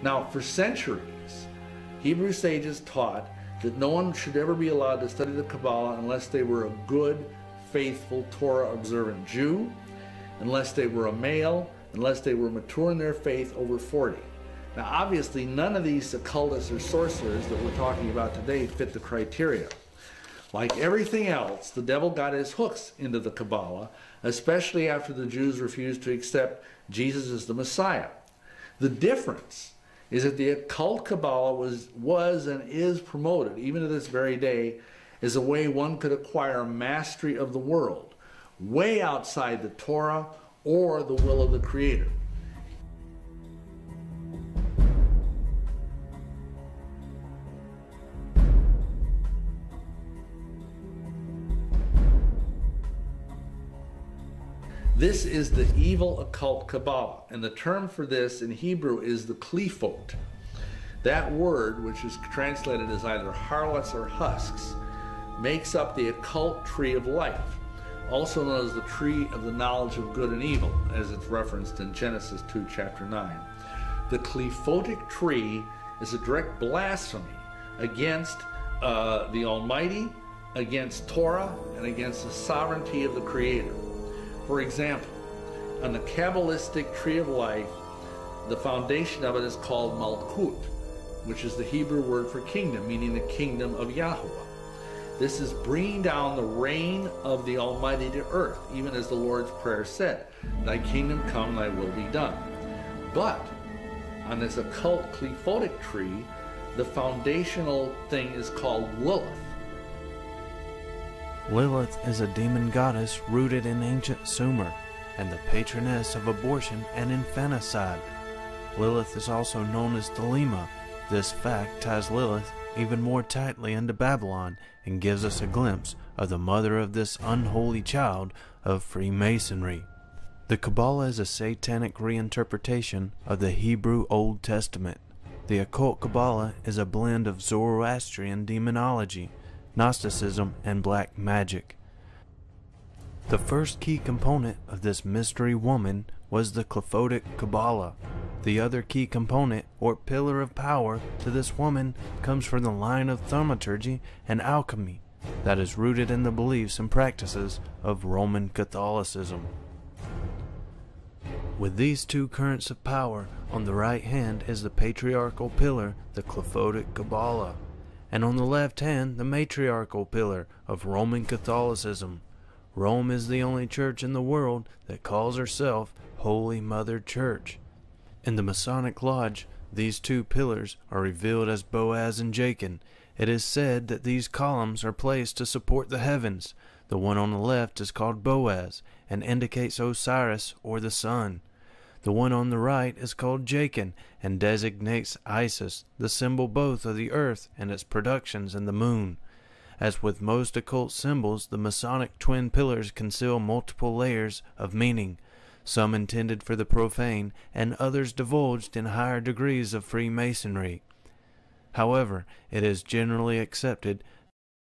Now, for centuries, Hebrew sages taught that no one should ever be allowed to study the Kabbalah unless they were a good, faithful, Torah-observant Jew, unless they were a male, unless they were mature in their faith over 40. Now, obviously, none of these occultists or sorcerers that we're talking about today fit the criteria. Like everything else, the devil got his hooks into the Kabbalah, especially after the Jews refused to accept Jesus as the Messiah. The difference is that the occult Kabbalah was and is promoted, even to this very day, as a way one could acquire mastery of the world, way outside the Torah or the will of the Creator. This is the evil occult Kabbalah, and the term for this in Hebrew is the klifot. That word, which is translated as either harlots or husks, makes up the occult tree of life, also known as the tree of the knowledge of good and evil, as it's referenced in Genesis 2, chapter 9. The klifotic tree is a direct blasphemy against the Almighty, against Torah, and against the sovereignty of the Creator. For example, on the Kabbalistic tree of life, the foundation of it is called Malkut, which is the Hebrew word for kingdom, meaning the kingdom of Yahweh. This is bringing down the reign of the Almighty to earth, even as the Lord's Prayer said, "Thy kingdom come, thy will be done." But on this occult Klifotic tree, the foundational thing is called Lilith. Lilith is a demon goddess rooted in ancient Sumer and the patroness of abortion and infanticide. Lilith is also known as Thelema. This fact ties Lilith even more tightly into Babylon and gives us a glimpse of the mother of this unholy child of Freemasonry. The Kabbalah is a satanic reinterpretation of the Hebrew Old Testament. The occult Kabbalah is a blend of Zoroastrian demonology, Gnosticism, and black magic. The first key component of this mystery woman was the Klifotic Kabbalah. The other key component, or pillar of power, to this woman comes from the line of thaumaturgy and alchemy that is rooted in the beliefs and practices of Roman Catholicism. With these two currents of power, on the right hand is the patriarchal pillar, the Klifotic Kabbalah, and on the left hand, the matriarchal pillar of Roman Catholicism. Rome is the only church in the world that calls herself Holy Mother Church. In the Masonic Lodge, these two pillars are revealed as Boaz and Jachin. It is said that these columns are placed to support the heavens. The one on the left is called Boaz and indicates Osiris or the sun. The one on the right is called Jachin and designates Isis, the symbol both of the earth and its productions and the moon. As with most occult symbols, the Masonic twin pillars conceal multiple layers of meaning, some intended for the profane and others divulged in higher degrees of Freemasonry. However, it is generally accepted